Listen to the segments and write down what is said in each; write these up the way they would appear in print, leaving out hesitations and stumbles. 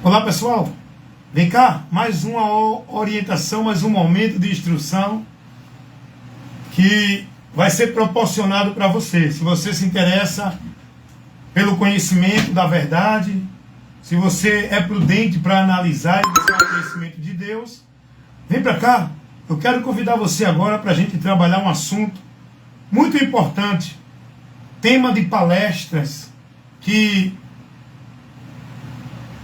Olá pessoal, vem cá, mais uma orientação, mais um momento de instrução que vai ser proporcionado para você. Se você se interessa pelo conhecimento da verdade, se você é prudente para analisar e buscar o conhecimento de Deus, vem para cá. Eu quero convidar você agora para a gente trabalhar um assunto muito importante, tema de palestras que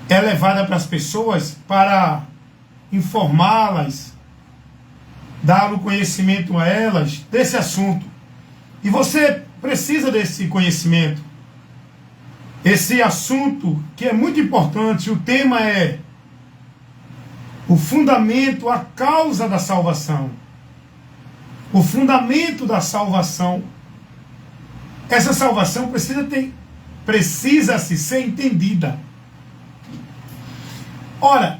é levada para as pessoas para informá-las, dar o conhecimento a elas desse assunto. E você precisa desse conhecimento. Esse assunto que é muito importante, o tema é o fundamento, a causa da salvação. O fundamento da salvação. Essa salvação precisa-se ser entendida. Ora,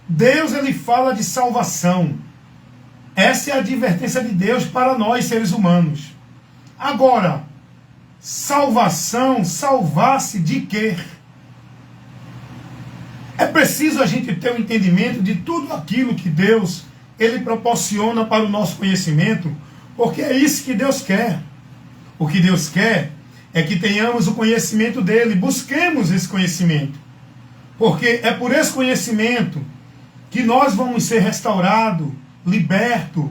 Deus ele fala de salvação. Essa é a advertência de Deus para nós, seres humanos. Agora, salvação, salvar-se de quê? É preciso a gente ter um entendimento de tudo aquilo que Deus ele proporciona para o nosso conhecimento, porque é isso que Deus quer. O que Deus quer é que tenhamos o conhecimento dele, busquemos esse conhecimento. Porque é por esse conhecimento que nós vamos ser restaurados, libertos.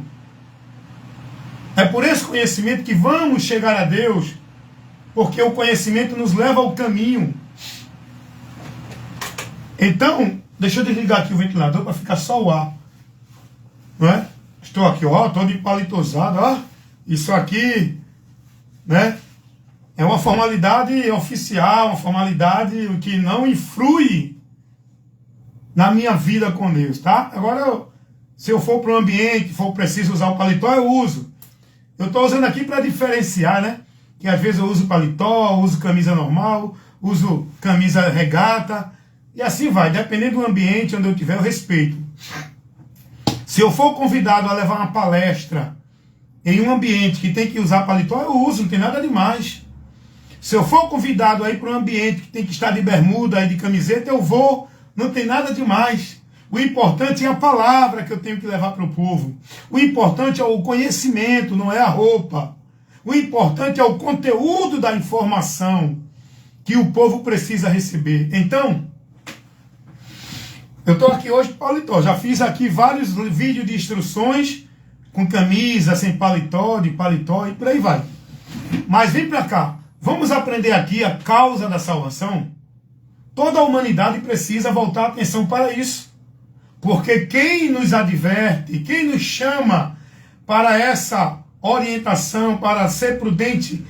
É por esse conhecimento que vamos chegar a Deus, porque o conhecimento nos leva ao caminho. Então, deixa eu desligar aqui o ventilador para ficar só o ar. Não é? Estou aqui, ó, todo empalitosado, ó. Isso aqui, né? É uma formalidade oficial, uma formalidade que não influi na minha vida com Deus, tá? Agora, se eu for para um ambiente, for preciso usar o paletó, eu uso. Eu estou usando aqui para diferenciar, né? Que às vezes eu uso paletó, uso camisa normal, uso camisa regata, e assim vai. Dependendo do ambiente onde eu estiver, eu respeito. Se eu for convidado a levar uma palestra em um ambiente que tem que usar paletó, eu uso, não tem nada demais. Se eu for convidado a ir para um ambiente que tem que estar de bermuda e de camiseta, eu vou. Não tem nada demais. O importante é a palavra que eu tenho que levar para o povo. O importante é o conhecimento, não é a roupa. O importante é o conteúdo da informação que o povo precisa receber. Então, eu estou aqui hoje com paletó. Já fiz aqui vários vídeos de instruções com camisa, sem paletó, de paletó e por aí vai. Mas vem para cá. Vamos aprender aqui a causa da salvação? Toda a humanidade precisa voltar a atenção para isso. Porque quem nos adverte, quem nos chama para essa orientação, para ser prudente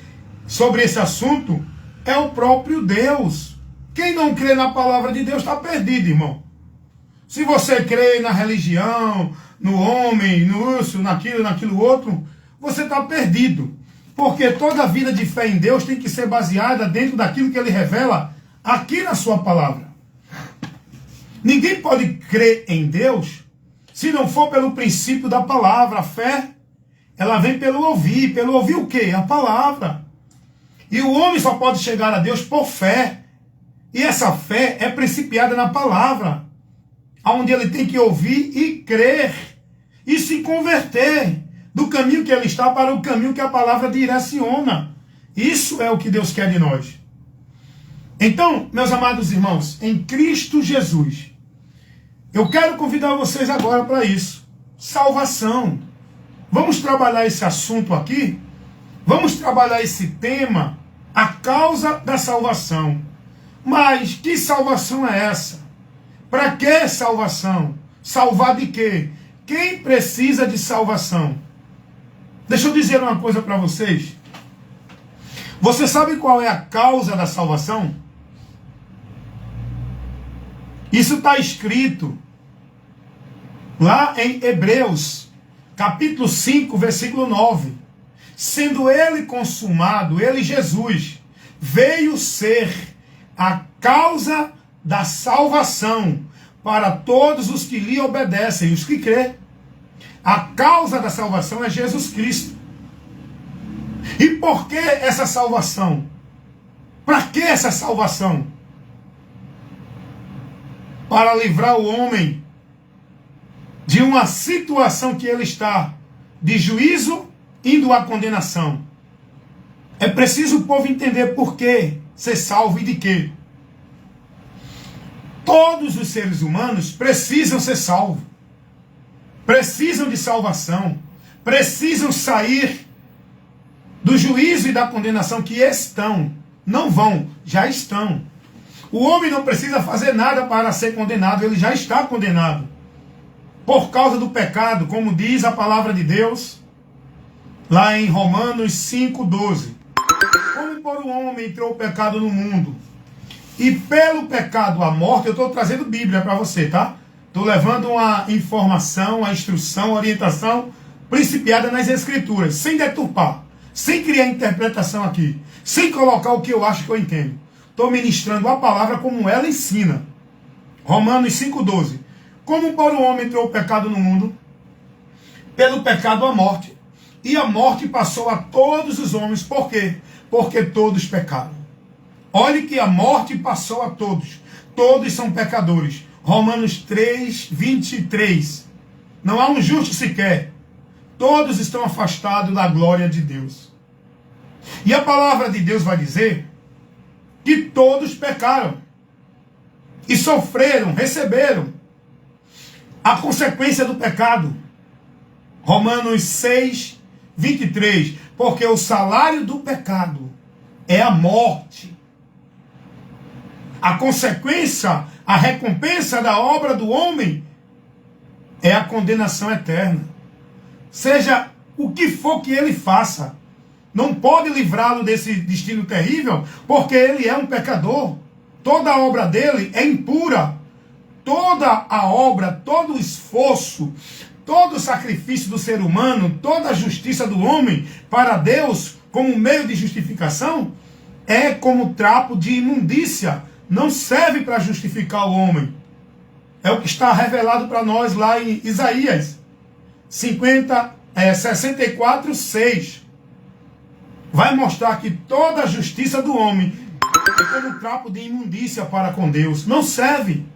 sobre esse assunto, é o próprio Deus. Quem não crê na palavra de Deus está perdido, irmão. Se você crê na religião, no homem, no urso, naquilo outro, você está perdido. Porque toda a vida de fé em Deus tem que ser baseada dentro daquilo que ele revela aqui na sua palavra. Ninguém pode crer em Deus se não for pelo princípio da palavra. A fé, ela vem pelo ouvir. Pelo ouvir o quê? A palavra. E o homem só pode chegar a Deus por fé. E essa fé é principiada na palavra, onde ele tem que ouvir e crer e se converter do caminho que ele está para o caminho que a palavra direciona. Isso é o que Deus quer de nós. Então, meus amados irmãos, em Cristo Jesus, eu quero convidar vocês agora para isso. Salvação. Vamos trabalhar esse assunto aqui? Vamos trabalhar esse tema, a causa da salvação. Mas que salvação é essa? Para que salvação? Salvar de quê? Quem precisa de salvação? Deixa eu dizer uma coisa para vocês. Você sabe qual é a causa da salvação? Isso está escrito lá em Hebreus, capítulo 5, versículo 9. Sendo ele consumado, ele, Jesus, veio ser a causa da salvação para todos os que lhe obedecem, os que crê. A causa da salvação é Jesus Cristo. E por que essa salvação? Para que essa salvação? para livrar o homem de uma situação que ele está de juízo indo à condenação. É preciso o povo entender por que ser salvo e de quê. Todos os seres humanos precisam ser salvos. Precisam de salvação. Precisam sair do juízo e da condenação que estão. Não vão, já estão. O homem não precisa fazer nada para ser condenado, ele já está condenado. Por causa do pecado, como diz a palavra de Deus, lá em Romanos 5,12. Como por um homem entrou o pecado no mundo, e pelo pecado a morte, eu estou trazendo Bíblia para você, tá? Estou levando uma informação, uma instrução, uma orientação principiada nas Escrituras, sem deturpar, sem criar interpretação aqui, sem colocar o que eu acho que eu entendo. Estou ministrando a palavra como ela ensina. Romanos 5,12. Como por um homem entrou o pecado no mundo, pelo pecado a morte, e a morte passou a todos os homens. Por quê? Porque todos pecaram. Olhe que a morte passou a todos. Todos são pecadores. Romanos 3:23. Não há um justo sequer. Todos estão afastados da glória de Deus. E a palavra de Deus vai dizer que todos pecaram. E sofreram, receberam a consequência do pecado. Romanos 6:23. Porque o salário do pecado é a morte. A consequência, a recompensa da obra do homem é a condenação eterna. Seja o que for que ele faça, não pode livrá-lo desse destino terrível, porque ele é um pecador. Toda a obra dele é impura. Toda a obra, todo o esforço, todo o sacrifício do ser humano, toda a justiça do homem para Deus, como meio de justificação, é como trapo de imundícia. Não serve para justificar o homem. É o que está revelado para nós lá em Isaías 64:6. Vai mostrar que toda a justiça do homem é como trapo de imundícia para com Deus. Não serve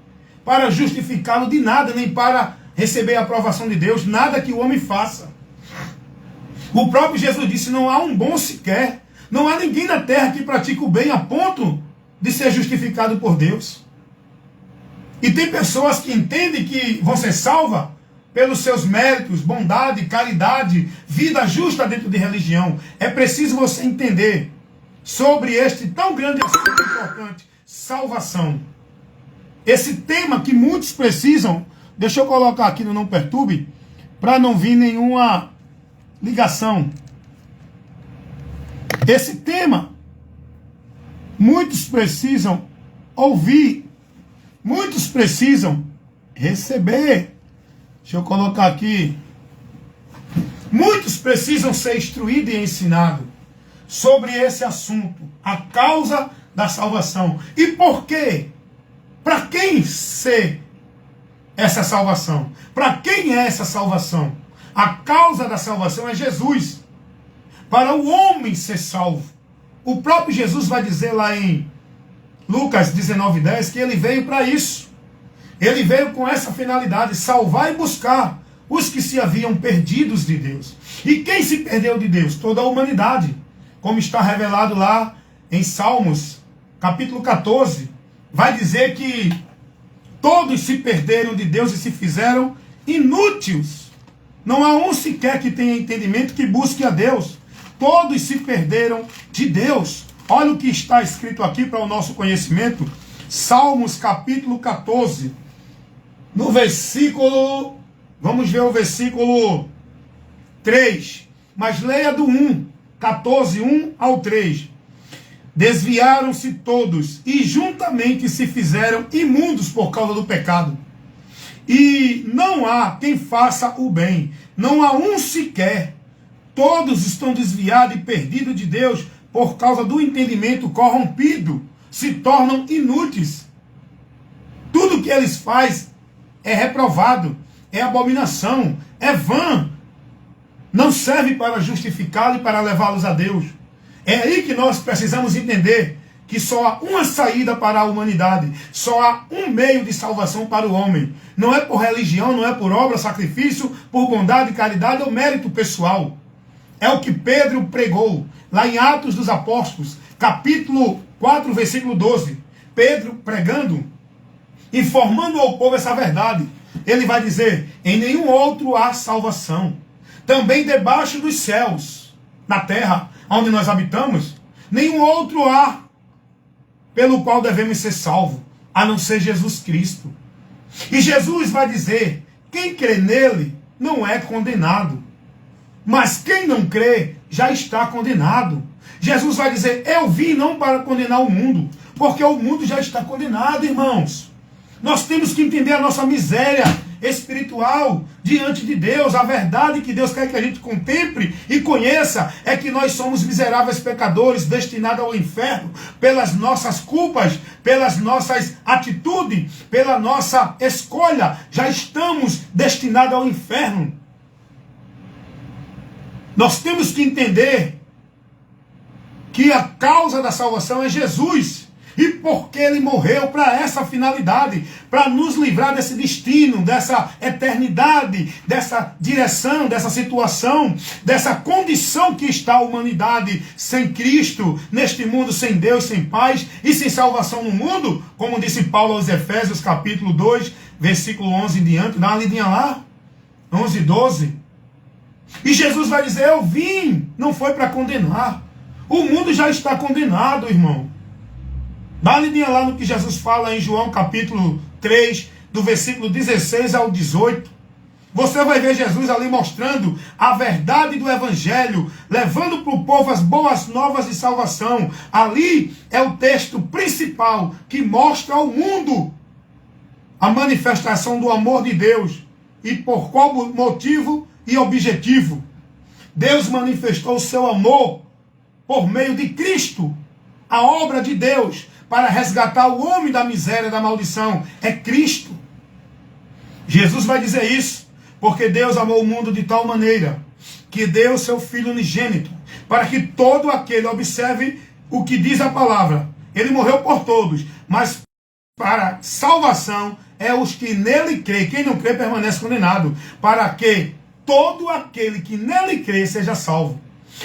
para justificá-lo de nada, nem para receber a aprovação de Deus, nada que o homem faça. O próprio Jesus disse, não há um bom sequer. Não há ninguém na terra que pratique o bem a ponto de ser justificado por Deus. E tem pessoas que entendem que vão ser salvas pelos seus méritos, bondade, caridade, vida justa dentro de religião. É preciso você entender sobre este tão grande assunto importante, salvação. Esse tema que muitos precisam, deixa eu colocar aqui no Não Perturbe, para não vir nenhuma ligação. Esse tema, muitos precisam ouvir, muitos precisam receber. Deixa eu colocar aqui. Muitos precisam ser instruídos e ensinados sobre esse assunto, a causa da salvação. E por quê? Para quem ser essa salvação? Para quem é essa salvação? A causa da salvação é Jesus. Para o homem ser salvo. O próprio Jesus vai dizer lá em Lucas 19:10 que ele veio para isso. Ele veio com essa finalidade, salvar e buscar os que se haviam perdidos de Deus. E quem se perdeu de Deus? Toda a humanidade. Como está revelado lá em Salmos, capítulo 14. Vai dizer que todos se perderam de Deus e se fizeram inúteis. Não há um sequer que tenha entendimento que busque a Deus. Todos se perderam de Deus. Olha o que está escrito aqui para o nosso conhecimento. Salmos capítulo 14. No versículo, vamos ver o versículo 3. Mas leia do 1. 14, 1 ao 3. Desviaram-se todos e juntamente se fizeram imundos por causa do pecado. E não há quem faça o bem. Não há um sequer. Todos estão desviados e perdidos de Deus por causa do entendimento corrompido. Se tornam inúteis. Tudo que eles fazem é reprovado. É abominação. É vã. Não serve para justificá-los e para levá-los a Deus. É aí que nós precisamos entender que só há uma saída para a humanidade, só há um meio de salvação para o homem. Não é por religião, não é por obra, sacrifício, por bondade, caridade ou mérito pessoal. É o que Pedro pregou lá em Atos dos Apóstolos, capítulo 4, versículo 12. Pedro pregando, informando ao povo essa verdade. Ele vai dizer: em nenhum outro há salvação. Também debaixo dos céus, na terra onde nós habitamos, nenhum outro há pelo qual devemos ser salvos, a não ser Jesus Cristo. E Jesus vai dizer: quem crê nele não é condenado, mas quem não crê já está condenado. Jesus vai dizer: eu vim não para condenar o mundo, porque o mundo já está condenado, irmãos. Nós temos que entender a nossa miséria espiritual diante de Deus. A verdade que Deus quer que a gente contemple e conheça é que nós somos miseráveis pecadores destinados ao inferno pelas nossas culpas, pelas nossas atitudes, pela nossa escolha. Já estamos destinados ao inferno. Nós temos que entender que a causa da salvação é Jesus. E porque ele morreu para essa finalidade, para nos livrar desse destino, dessa eternidade, dessa direção, dessa situação, dessa condição que está a humanidade sem Cristo, neste mundo sem Deus, sem paz e sem salvação no mundo, como disse Paulo aos Efésios, capítulo 2, versículo 11 em diante. Dá uma lidinha lá, 11 e 12. E Jesus vai dizer: eu vim, não foi para condenar. O mundo já está condenado, irmão. Dá uma lidinha lá no que Jesus fala em João capítulo 3, do versículo 16 ao 18. Você vai ver Jesus ali mostrando a verdade do Evangelho, levando para o povo as boas novas de salvação. Ali é o texto principal que mostra ao mundo a manifestação do amor de Deus. E por qual motivo e objetivo? Deus manifestou o seu amor por meio de Cristo, a obra de Deus, para resgatar o homem da miséria, da maldição. É Cristo. Jesus vai dizer isso, porque Deus amou o mundo de tal maneira que deu seu Filho unigênito, para que todo aquele observe o que diz a palavra. Ele morreu por todos, mas para salvação é os que nele crê. Quem não crê permanece condenado, para que todo aquele que nele crê seja salvo.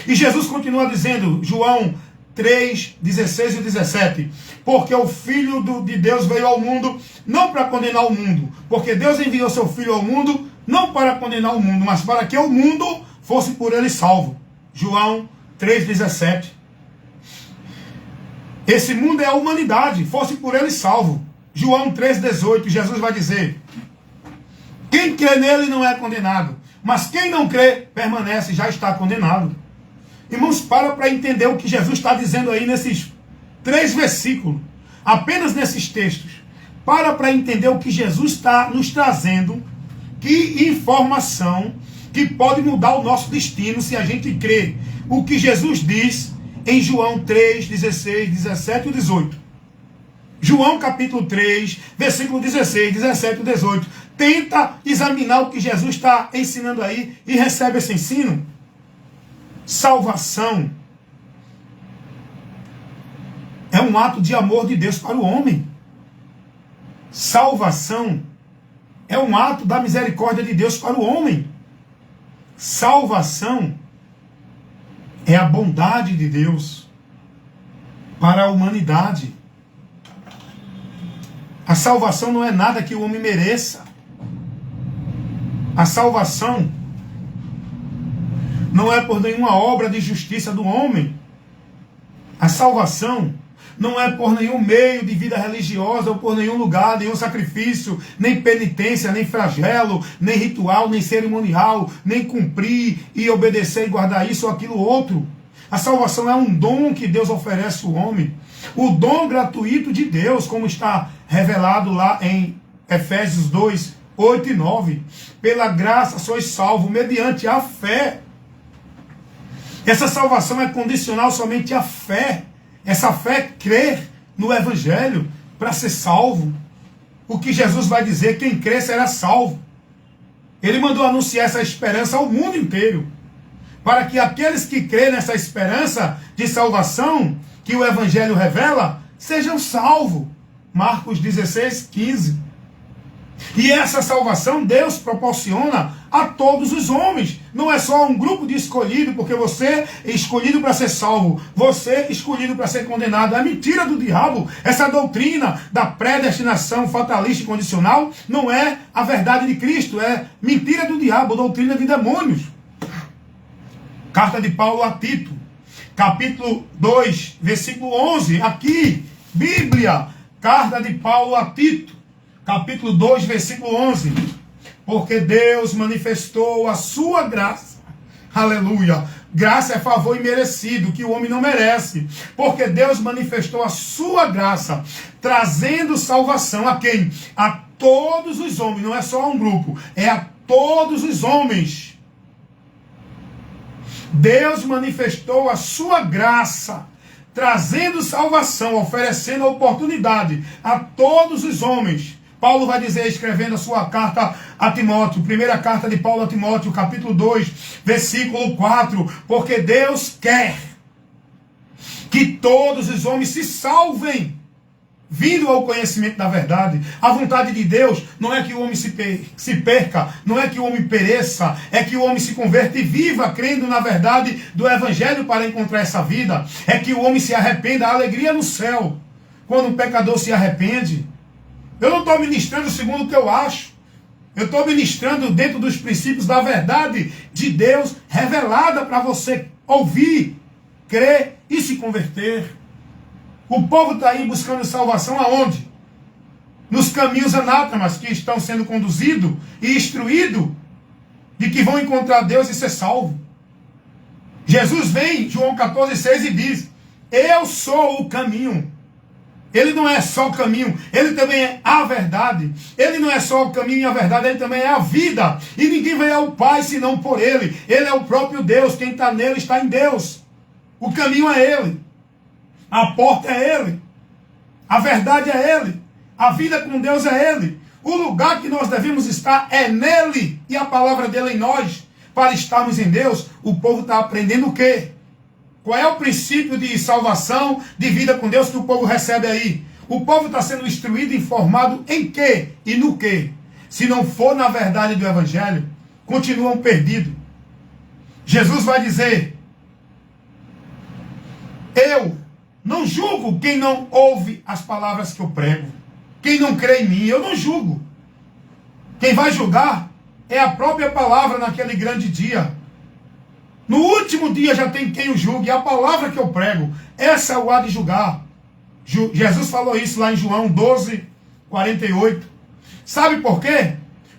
E Jesus continua dizendo, João 3, 16 e 17, porque o Filho de Deus veio ao mundo não para condenar o mundo, porque Deus enviou seu Filho ao mundo não para condenar o mundo, mas para que o mundo fosse por ele salvo. João 3, 17. Esse mundo é a humanidade, fosse por ele salvo. João 3, 18, Jesus vai dizer: quem crê nele não é condenado, mas quem não crê permanece, já está condenado. Irmãos, para entender o que Jesus está dizendo aí nesses 3 versículos, apenas nesses textos. Para entender o que Jesus está nos trazendo, que informação que pode mudar o nosso destino se a gente crê. O que Jesus diz em João 3, 16, 17 e 18. João capítulo 3, versículo 16, 17 e 18. Tenta examinar o que Jesus está ensinando aí e recebe esse ensino. Salvação é um ato de amor de Deus para o homem. Salvação é um ato da misericórdia de Deus para o homem. Salvação é a bondade de Deus para a humanidade. A salvação não é nada que o homem mereça. A salvação não é por nenhuma obra de justiça do homem. A salvação não é por nenhum meio de vida religiosa ou por nenhum lugar, nenhum sacrifício, nem penitência, nem flagelo, nem ritual, nem cerimonial, nem cumprir e obedecer e guardar isso ou aquilo outro. A salvação é um dom que Deus oferece ao homem. O dom gratuito de Deus, como está revelado lá em Efésios 2, 8 e 9. Pela graça sois salvos mediante a fé. Essa salvação é condicional somente à fé. Essa fé é crer no Evangelho para ser salvo. O que Jesus vai dizer, quem crê será salvo. Ele mandou anunciar essa esperança ao mundo inteiro, para que aqueles que crêem nessa esperança de salvação que o Evangelho revela, sejam salvos. Marcos 16, 15. E essa salvação Deus proporciona a todos os homens. Não é só um grupo de escolhido, porque você é escolhido para ser salvo, você é escolhido para ser condenado. É mentira do diabo. Essa doutrina da predestinação fatalista e condicional não é a verdade de Cristo, é mentira do diabo, doutrina de demônios. Carta de Paulo a Tito, capítulo 2, versículo 11. Aqui, Bíblia, carta de Paulo a Tito, capítulo 2, versículo 11. Porque Deus manifestou a sua graça. Aleluia. Graça é favor imerecido, que o homem não merece. Porque Deus manifestou a sua graça, trazendo salvação a quem? A todos os homens. Não é só a um grupo, é a todos os homens. Deus manifestou a sua graça, trazendo salvação, oferecendo a oportunidade a todos os homens. Paulo vai dizer, escrevendo a sua carta a Timóteo, primeira carta de Paulo a Timóteo, capítulo 2, versículo 4, porque Deus quer que todos os homens se salvem, vindo ao conhecimento da verdade. A vontade de Deus não é que o homem se perca, não é que o homem pereça, é que o homem se converta e viva crendo na verdade do Evangelho para encontrar essa vida. É que o homem se arrependa, a alegria no céu, quando um pecador se arrepende. Eu não estou ministrando segundo o que eu acho. Eu estou ministrando dentro dos princípios da verdade de Deus revelada para você ouvir, crer e se converter. O povo está aí buscando salvação aonde? Nos caminhos anátemas que estão sendo conduzidos e instruídos de que vão encontrar Deus e ser salvo. Jesus vem, João 14,6 e diz, eu sou o caminho. Ele não é só o caminho, ele também é a verdade. Ele não é só o caminho e a verdade, ele também é a vida. E ninguém vai ao Pai senão por ele. Ele é o próprio Deus, quem está nele está em Deus. O caminho é ele. A porta é ele. A verdade é ele. A vida com Deus é ele. O lugar que nós devemos estar é nele. E a palavra dele em nós. Para estarmos em Deus, o povo está aprendendo o quê? Qual é o princípio de salvação, de vida com Deus que o povo recebe aí? O povo está sendo instruído e informado em quê e no quê? Se não for na verdade do Evangelho, continuam perdidos. Jesus vai dizer, eu não julgo quem não ouve as palavras que eu prego. Quem não crê em mim, eu não julgo. Quem vai julgar é a própria palavra naquele grande dia. No último dia já tem quem o julgue, é a palavra que eu prego. Essa é o há de julgar. Jesus falou isso lá em João 12, 48. Sabe por quê?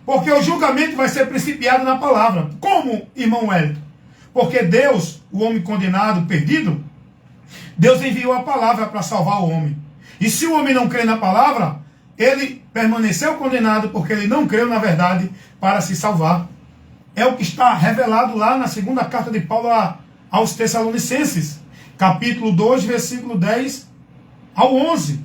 Porque o julgamento vai ser principiado na palavra. Como, irmão Wellington? Porque Deus, o homem condenado, perdido, Deus enviou a palavra para salvar o homem. E se o homem não crê na palavra, ele permaneceu condenado porque ele não creu na verdade para se salvar. É o que está revelado lá na segunda carta de Paulo aos Tessalonicenses, capítulo 2, versículo 10 ao 11.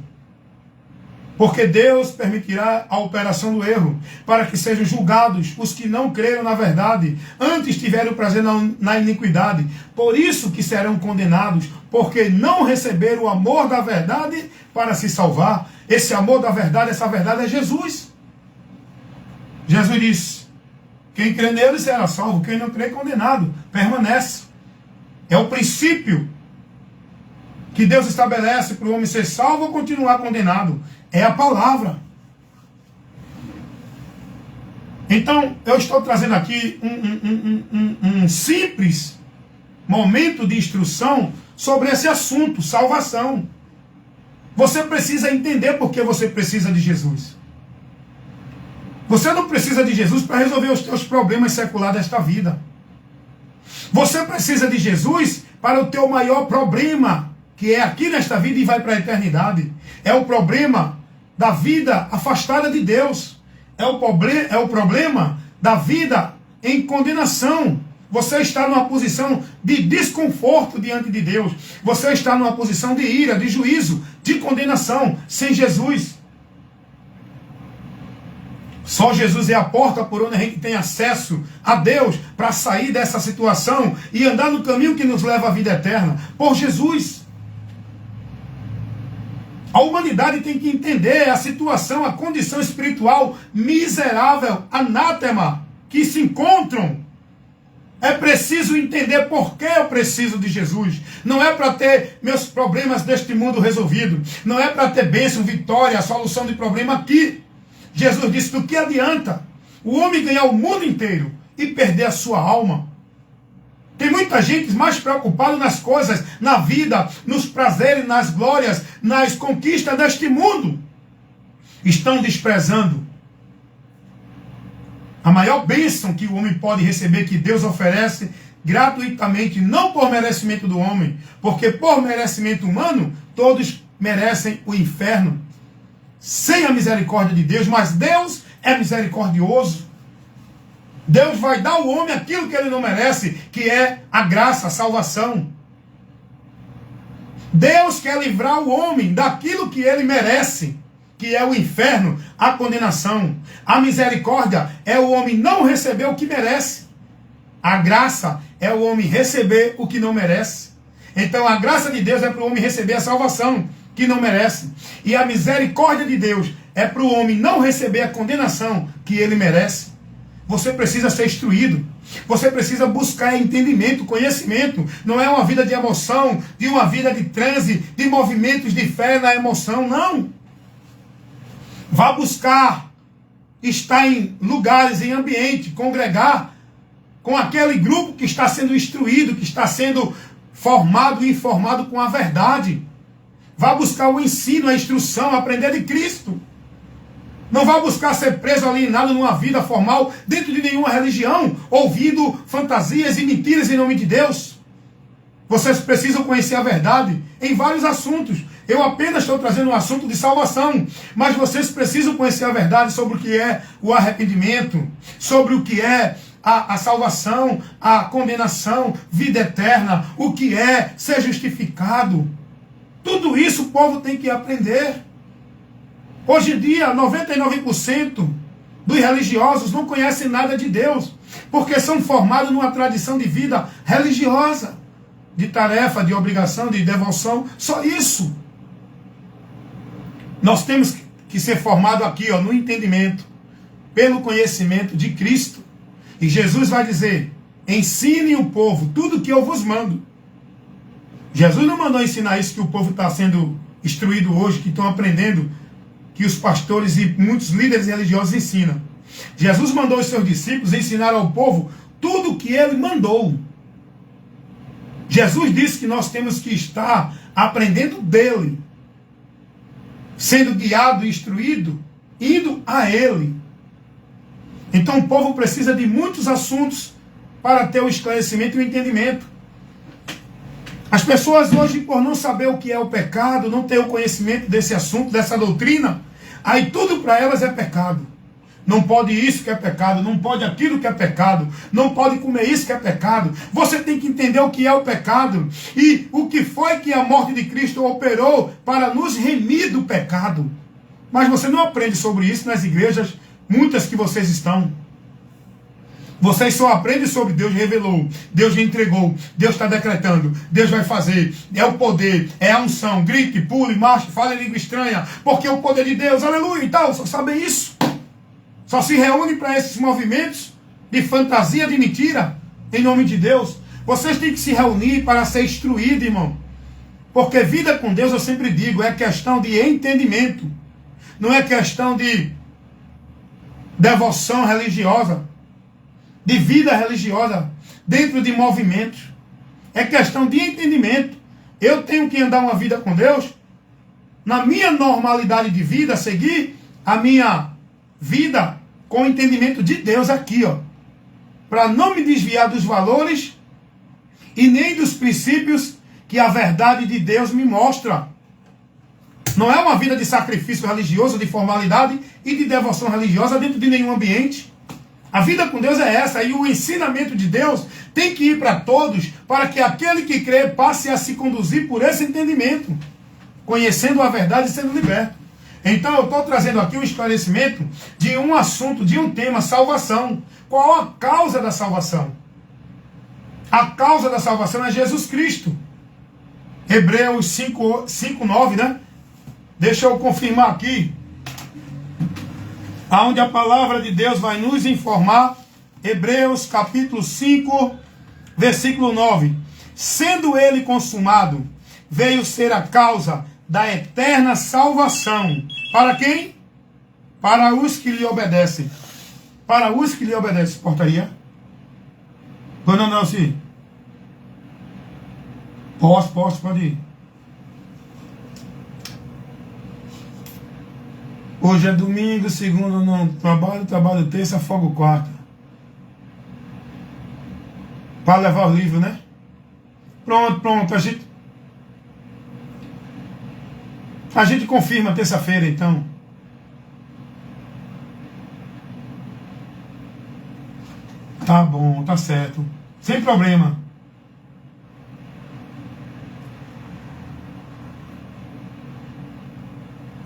Porque Deus permitirá a operação do erro, para que sejam julgados os que não creram na verdade, antes tiveram prazer na iniquidade. Por isso que serão condenados, porque não receberam o amor da verdade para se salvar. Esse amor da verdade, essa verdade é Jesus. Jesus disse, quem crê nele será salvo, quem não crê condenado, permanece. É o princípio que Deus estabelece para o homem ser salvo ou continuar condenado. É a palavra. Então, eu estou trazendo aqui um simples momento de instrução sobre esse assunto, salvação. Você precisa entender por que você precisa de Jesus. Você não precisa de Jesus para resolver os teus problemas seculares desta vida. Você precisa de Jesus para o teu maior problema, que é aqui nesta vida e vai para a eternidade. É o problema da vida afastada de Deus. É o problema da vida em condenação. Você está numa posição de desconforto diante de Deus. Você está numa posição de ira, de juízo, de condenação, sem Jesus. Só Jesus é a porta por onde a gente tem acesso a Deus para sair dessa situação e andar no caminho que nos leva à vida eterna. Por Jesus. A humanidade tem que entender a situação, a condição espiritual miserável, anátema, que se encontram. É preciso entender por que eu preciso de Jesus. Não é para ter meus problemas deste mundo resolvidos. Não é para ter bênção, vitória, solução de problema aqui. Jesus disse, do que adianta o homem ganhar o mundo inteiro e perder a sua alma? Tem muita gente mais preocupada nas coisas, na vida, nos prazeres, nas glórias, nas conquistas deste mundo. Estão desprezando a maior bênção que o homem pode receber, que Deus oferece gratuitamente, não por merecimento do homem, porque por merecimento humano, todos merecem o inferno, sem a misericórdia de Deus, mas Deus é misericordioso. Deus vai dar ao homem aquilo que ele não merece, que é a graça, a salvação. Deus quer livrar o homem daquilo que ele merece, que é o inferno, a condenação. A misericórdia é o homem não receber o que merece. A graça é o homem receber o que não merece. Então a graça de Deus é para o homem receber a salvação que não merece. E a misericórdia de Deus é para o homem não receber a condenação que ele merece. Você precisa ser instruído. Você precisa buscar entendimento, conhecimento. Não é uma vida de emoção, de uma vida de transe, de movimentos de fé na emoção. Não. Vá buscar estar em lugares, em ambiente, congregar com aquele grupo que está sendo instruído, que está sendo formado e informado com a verdade. Vá buscar o ensino, a instrução, aprender de Cristo. Não vá buscar ser preso, alienado numa vida formal, dentro de nenhuma religião, ouvindo fantasias e mentiras em nome de Deus. Vocês precisam conhecer a verdade em vários assuntos. Eu apenas estou trazendo um assunto de salvação, mas vocês precisam conhecer a verdade sobre o que é o arrependimento, sobre o que é a salvação, a condenação, vida eterna, o que é ser justificado. Tudo isso o povo tem que aprender. Hoje em dia, 99% dos religiosos não conhecem nada de Deus, porque são formados numa tradição de vida religiosa, de tarefa, de obrigação, de devoção, só isso. Nós temos que ser formados aqui, no entendimento, pelo conhecimento de Cristo. E Jesus vai dizer, ensinem o povo tudo que eu vos mando. Jesus não mandou ensinar isso que o povo está sendo instruído hoje, que estão aprendendo, que os pastores e muitos líderes religiosos ensinam. Jesus mandou os seus discípulos ensinar ao povo tudo o que ele mandou. Jesus disse que nós temos que estar aprendendo dele, sendo guiado e instruído, indo a ele. Então o povo precisa de muitos assuntos para ter o esclarecimento e o entendimento. As pessoas hoje, por não saber o que é o pecado, não ter o conhecimento desse assunto, dessa doutrina, aí tudo para elas é pecado. Não pode isso que é pecado, não pode aquilo que é pecado, não pode comer isso que é pecado. Você tem que entender o que é o pecado e o que foi que a morte de Cristo operou para nos remir do pecado. Mas você não aprende sobre isso nas igrejas, muitas que vocês estão. Vocês só aprendem sobre Deus revelou, Deus entregou, Deus está decretando, Deus vai fazer, é o poder, é a unção, grite, pule, marche, fale língua estranha, porque é o poder de Deus, aleluia e tal, só sabem isso. Só se reúne para esses movimentos de fantasia, de mentira, em nome de Deus. Vocês têm que se reunir para ser instruídos, irmão. Porque vida com Deus, eu sempre digo, é questão de entendimento. Não é questão de devoção religiosa, de vida religiosa, dentro de movimentos. É questão de entendimento. Eu tenho que andar uma vida com Deus, na minha normalidade de vida, seguir a minha vida com o entendimento de Deus aqui, para não me desviar dos valores e nem dos princípios que a verdade de Deus me mostra. Não é uma vida de sacrifício religioso, de formalidade e de devoção religiosa dentro de nenhum ambiente. A vida com Deus é essa, e o ensinamento de Deus tem que ir para todos, para que aquele que crê passe a se conduzir por esse entendimento, conhecendo a verdade e sendo liberto. Então eu estou trazendo aqui um esclarecimento de um assunto, de um tema, salvação. Qual a causa da salvação? A causa da salvação é Jesus Cristo. Hebreus 5:9, né? Deixa eu confirmar aqui, aonde a palavra de Deus vai nos informar, Hebreus capítulo 5, versículo 9. Sendo ele consumado, veio ser a causa da eterna salvação. Para quem? Para os que lhe obedecem. Para os que lhe obedecem. Portaria? Dona Nelci? Posso, pode ir. Hoje é domingo, segunda não trabalho terça, folgo quarta. Para levar o livro, né? Pronto, a gente confirma terça-feira, então. Tá bom, tá certo. Sem problema.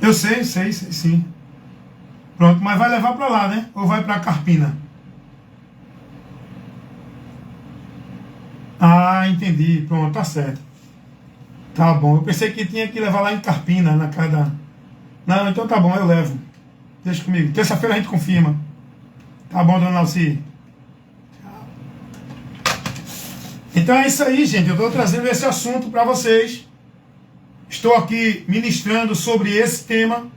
Eu sei, sim. Pronto, mas vai levar para lá, né? Ou vai para Carpina? Ah, entendi. Pronto, tá certo. Tá bom. Eu pensei que tinha que levar lá em Carpina, na casa da... Não, então tá bom, eu levo. Deixa comigo. Terça-feira a gente confirma. Tá bom, dona Alci? Então é isso aí, gente. Eu estou trazendo esse assunto para vocês. Estou aqui ministrando sobre esse tema.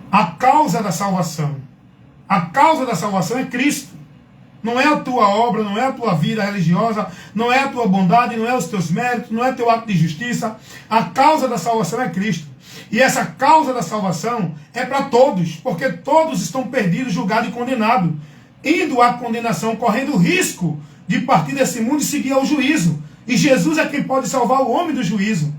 A causa da salvação. A causa da salvação é Cristo. Não é a tua obra, não é a tua vida religiosa, não é a tua bondade, não é os teus méritos, não é teu ato de justiça. A causa da salvação é Cristo. E essa causa da salvação é para todos, porque todos estão perdidos, julgados e condenados, indo à condenação, correndo o risco de partir desse mundo e seguir ao juízo. E Jesus é quem pode salvar o homem do juízo.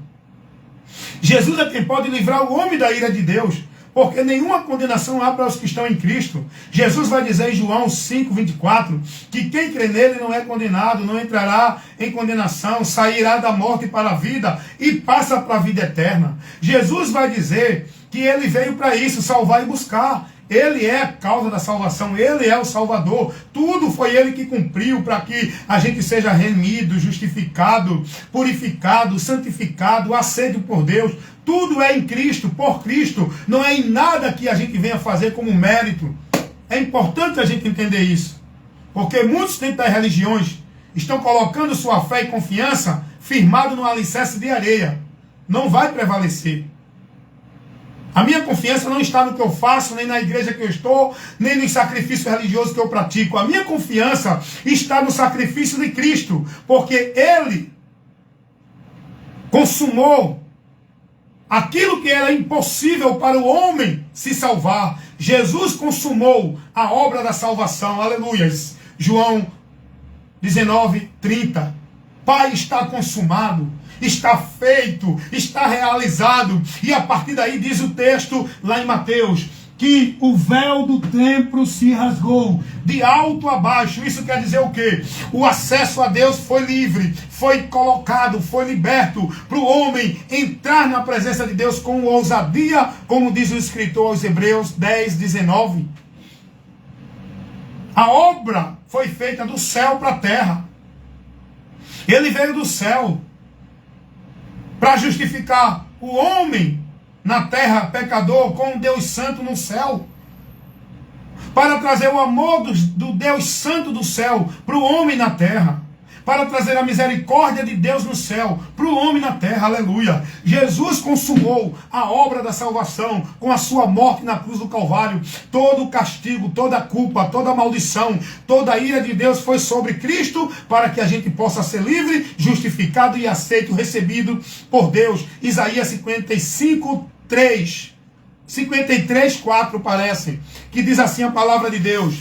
Jesus é quem pode livrar o homem da ira de Deus, porque nenhuma condenação há para os que estão em Cristo. Jesus vai dizer em João 5:24, que quem crê nele não é condenado, não entrará em condenação, sairá da morte para a vida e passa para a vida eterna. Jesus vai dizer que ele veio para isso, salvar e buscar. Ele é a causa da salvação, ele é o Salvador. Tudo foi ele que cumpriu para que a gente seja remido, justificado, purificado, santificado, aceito por Deus. Tudo é em Cristo, por Cristo. Não é em nada que a gente venha fazer como mérito. É importante a gente entender isso. Porque muitos dentro das religiões estão colocando sua fé e confiança firmado no alicerce de areia. Não vai prevalecer. A minha confiança não está no que eu faço, nem na igreja que eu estou, nem no sacrifício religioso que eu pratico. A minha confiança está no sacrifício de Cristo, porque Ele consumou aquilo que era impossível para o homem se salvar. Jesus consumou a obra da salvação. Aleluias. João 19:30. Pai, está consumado. Está feito, está realizado. E a partir daí diz o texto lá em Mateus, que o véu do templo se rasgou de alto a baixo. Isso quer dizer o quê? O acesso a Deus foi livre, foi colocado, foi liberto para o homem entrar na presença de Deus com ousadia, como diz o escritor aos Hebreus 10:19. A obra foi feita do céu para a terra. Ele veio do céu para justificar o homem na terra pecador com o Deus Santo no céu. Para trazer o amor do Deus Santo do céu para o homem na terra. Para trazer a misericórdia de Deus no céu para o homem na terra. Aleluia. Jesus consumou a obra da salvação com a sua morte na cruz do Calvário. Todo o castigo, toda a culpa, toda a maldição, toda a ira de Deus foi sobre Cristo para que a gente possa ser livre, justificado e aceito, recebido por Deus. Isaías 55:3. 53:4 parece, que diz assim a palavra de Deus: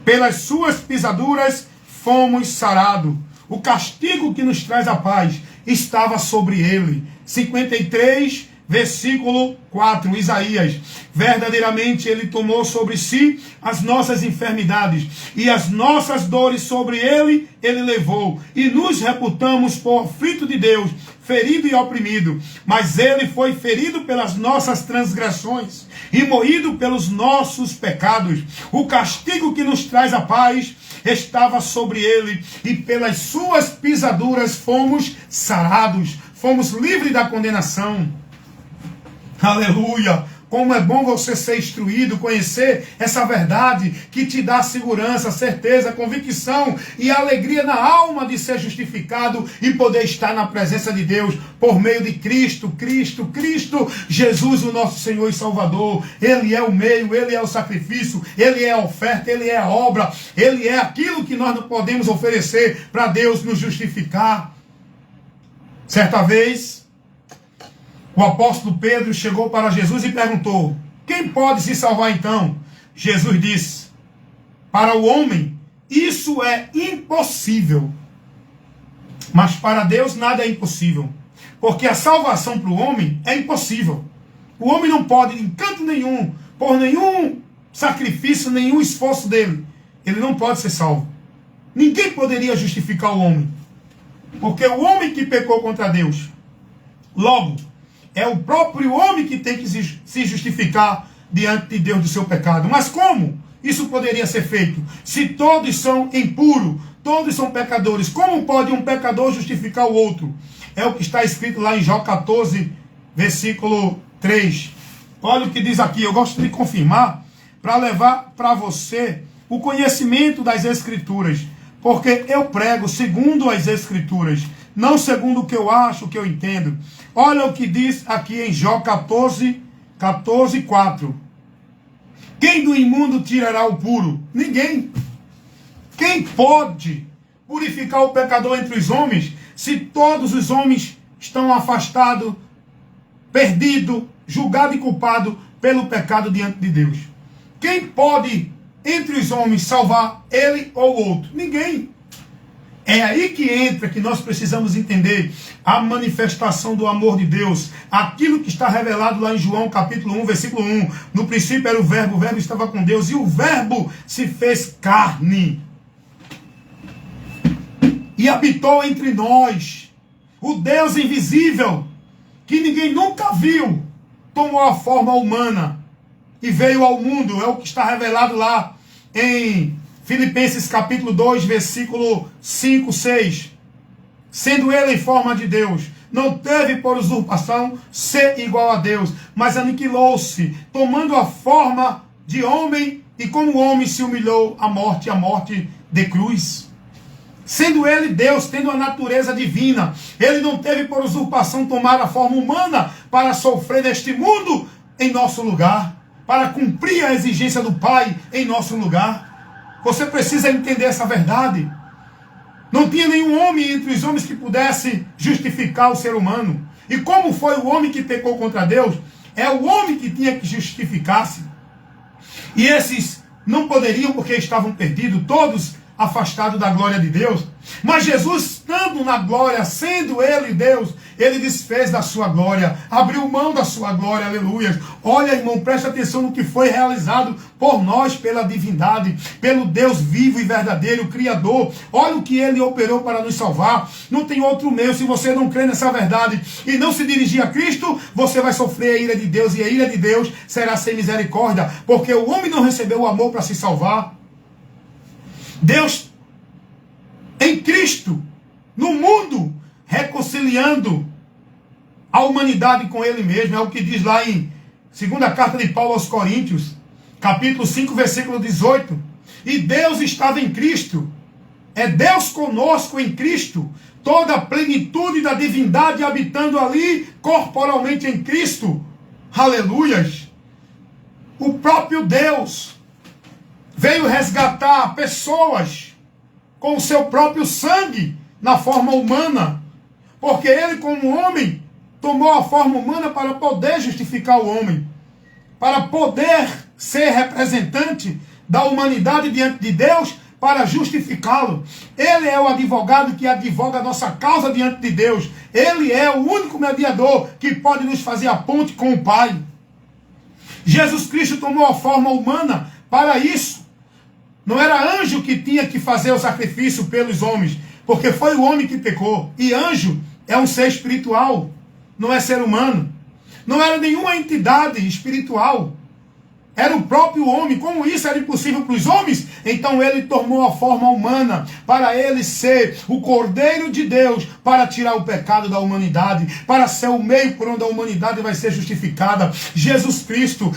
pelas suas pisaduras fomos sarados. O castigo que nos traz a paz estava sobre ele. 53, versículo 4, Isaías. Verdadeiramente ele tomou sobre si as nossas enfermidades e as nossas dores sobre ele levou. E nos reputamos por aflito de Deus, ferido e oprimido. Mas ele foi ferido pelas nossas transgressões e moído pelos nossos pecados. O castigo que nos traz a paz estava sobre ele, e pelas suas pisaduras fomos sarados, fomos livres da condenação. Aleluia! Como é bom você ser instruído, conhecer essa verdade que te dá segurança, certeza, convicção e alegria na alma de ser justificado e poder estar na presença de Deus por meio de Cristo, Jesus, o nosso Senhor e Salvador. Ele é o meio, Ele é o sacrifício, Ele é a oferta, Ele é a obra, Ele é aquilo que nós não podemos oferecer para Deus nos justificar. Certa vez, o apóstolo Pedro chegou para Jesus e perguntou: quem pode se salvar então? Jesus disse: para o homem isso é impossível, mas para Deus nada é impossível, porque a salvação para o homem é impossível. O homem não pode, em canto nenhum, por nenhum sacrifício, nenhum esforço dele, ele não pode ser salvo. Ninguém poderia justificar o homem, porque o homem que pecou contra Deus, logo, é o próprio homem que tem que se justificar diante de Deus do seu pecado. Mas como isso poderia ser feito? Se todos são impuros, todos são pecadores, como pode um pecador justificar o outro? É o que está escrito lá em Jó 14, versículo 3. Olha o que diz aqui, eu gosto de confirmar, para levar para você o conhecimento das Escrituras, porque eu prego segundo as Escrituras, não segundo o que eu acho, o que eu entendo. Olha o que diz aqui em Jó 14, 4. Quem do imundo tirará o puro? Ninguém. Quem pode purificar o pecador entre os homens, se todos os homens estão afastados, perdidos, julgados e culpados pelo pecado diante de Deus? Quem pode entre os homens salvar ele ou outro? Ninguém. É aí que entra, que nós precisamos entender a manifestação do amor de Deus. Aquilo que está revelado lá em João capítulo 1, versículo 1. No princípio era o verbo estava com Deus e o verbo se fez carne e habitou entre nós. O Deus invisível, que ninguém nunca viu, tomou a forma humana e veio ao mundo. É o que está revelado lá em Filipenses capítulo 2, versículo 5, 6. Sendo ele em forma de Deus, não teve por usurpação ser igual a Deus, mas aniquilou-se, tomando a forma de homem, e como homem se humilhou à morte de cruz. Sendo ele Deus, tendo a natureza divina, ele não teve por usurpação tomar a forma humana para sofrer neste mundo em nosso lugar, para cumprir a exigência do Pai em nosso lugar. Você precisa entender essa verdade. Não tinha nenhum homem entre os homens que pudesse justificar o ser humano. E como foi o homem que pecou contra Deus, é o homem que tinha que justificar-se. E esses não poderiam porque estavam perdidos, todos afastados da glória de Deus. Mas Jesus, estando na glória, sendo ele Deus, ele desfez da sua glória, abriu mão da sua glória, aleluia. Olha, irmão, preste atenção no que foi realizado por nós pela divindade, pelo Deus vivo e verdadeiro, Criador. Olha o que ele operou para nos salvar. Não tem outro meio. Se você não crê nessa verdade e não se dirigir a Cristo, você vai sofrer a ira de Deus, e a ira de Deus será sem misericórdia, porque o homem não recebeu o amor para se salvar. Deus em Cristo, no mundo, reconciliando a humanidade com ele mesmo. É o que diz lá em 2ª carta de Paulo aos Coríntios, capítulo 5, versículo 18. E Deus estava em Cristo. É Deus conosco em Cristo. Toda a plenitude da divindade habitando ali corporalmente em Cristo. Aleluias. O próprio Deus veio resgatar pessoas com o seu próprio sangue na forma humana, porque ele, como homem, tomou a forma humana para poder justificar o homem, para poder ser representante da humanidade diante de Deus, para justificá-lo. Ele é o advogado que advoga a nossa causa diante de Deus. Ele é o único mediador que pode nos fazer a ponte com o Pai. Jesus Cristo tomou a forma humana para isso. Não era anjo que tinha que fazer o sacrifício pelos homens, porque foi o homem que pecou. E anjo é um ser espiritual, não é ser humano. Não era nenhuma entidade espiritual. Era o próprio homem. Como isso era impossível para os homens, então ele tomou a forma humana, para ele ser o Cordeiro de Deus, para tirar o pecado da humanidade, para ser o meio por onde a humanidade vai ser justificada. Jesus Cristo,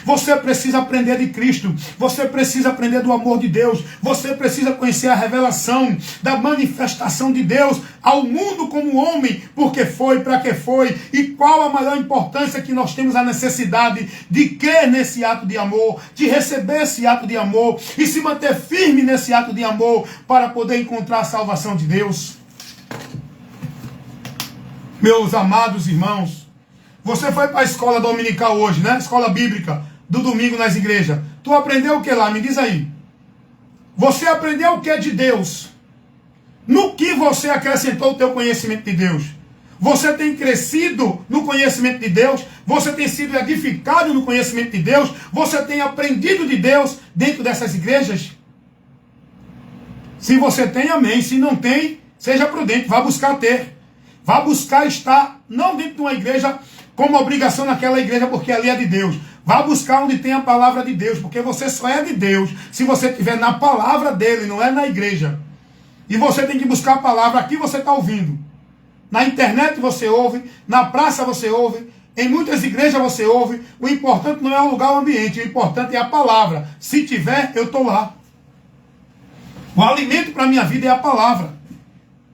você precisa aprender de Cristo, você precisa aprender do amor de Deus, você precisa conhecer a revelação da manifestação de Deus ao mundo como homem, porque foi, para que foi, e qual a maior importância que nós temos a necessidade de crer nesse ato de amor, de receber esse ato de amor e se manter firme nesse ato de amor para poder encontrar a salvação de Deus. Meus amados irmãos, você foi para a escola dominical hoje, né? Escola bíblica do domingo nas igrejas. Tu aprendeu o que lá? Me diz aí. Você aprendeu o que de Deus? No que você acrescentou o teu conhecimento de Deus? Você tem crescido no conhecimento de Deus? Você tem sido edificado no conhecimento de Deus? Você tem aprendido de Deus dentro dessas igrejas? Se você tem, amém. Se não tem, seja prudente, vá buscar ter. Vá buscar estar, não dentro de uma igreja como obrigação naquela igreja, porque ali é de Deus. Vá buscar onde tem a palavra de Deus, porque você só é de Deus se você estiver na palavra dele, não é na igreja. E você tem que buscar a palavra, aqui você está ouvindo. Na internet você ouve, na praça você ouve, em muitas igrejas você ouve. O importante não é o lugar, o ambiente, o importante é a palavra. Se tiver, eu estou lá. O alimento para a minha vida é a palavra.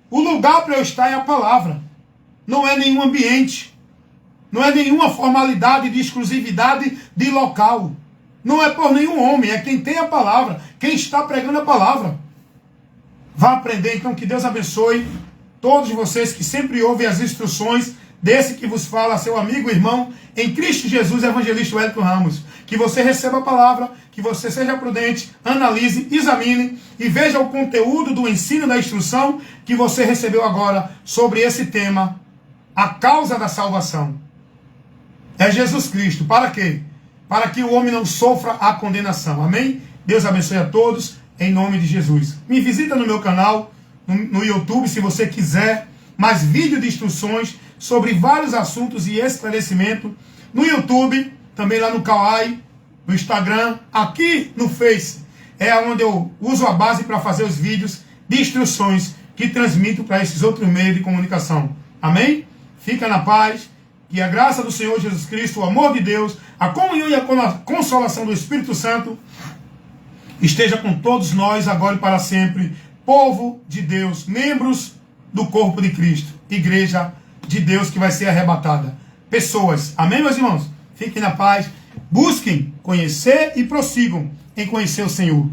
O lugar para eu estar é a palavra. Não é nenhum ambiente. Não é nenhuma formalidade de exclusividade de local. Não é por nenhum homem, é quem tem a palavra, quem está pregando a palavra. Vá aprender, então, que Deus abençoe todos vocês que sempre ouvem as instruções desse que vos fala, seu amigo e irmão, em Cristo Jesus, evangelista Wellington Ramos. Que você receba a palavra, que você seja prudente, analise, examine e veja o conteúdo do ensino da instrução que você recebeu agora sobre esse tema, a causa da salvação. É Jesus Cristo. Para quê? Para que o homem não sofra a condenação. Amém? Deus abençoe a todos, em nome de Jesus. Me visita no meu canal, no YouTube, se você quiser mais vídeo de instruções sobre vários assuntos e esclarecimento. No YouTube, também lá no Kawaii, no Instagram, aqui no Face, é onde eu uso a base para fazer os vídeos de instruções que transmito para esses outros meios de comunicação. Amém? Fica na paz, que a graça do Senhor Jesus Cristo, o amor de Deus, a comunhão e a consolação do Espírito Santo esteja com todos nós agora e para sempre. Povo de Deus, membros do corpo de Cristo, igreja de Deus que vai ser arrebatada. Pessoas, amém, meus irmãos? Fiquem na paz, busquem conhecer e prossigam em conhecer o Senhor.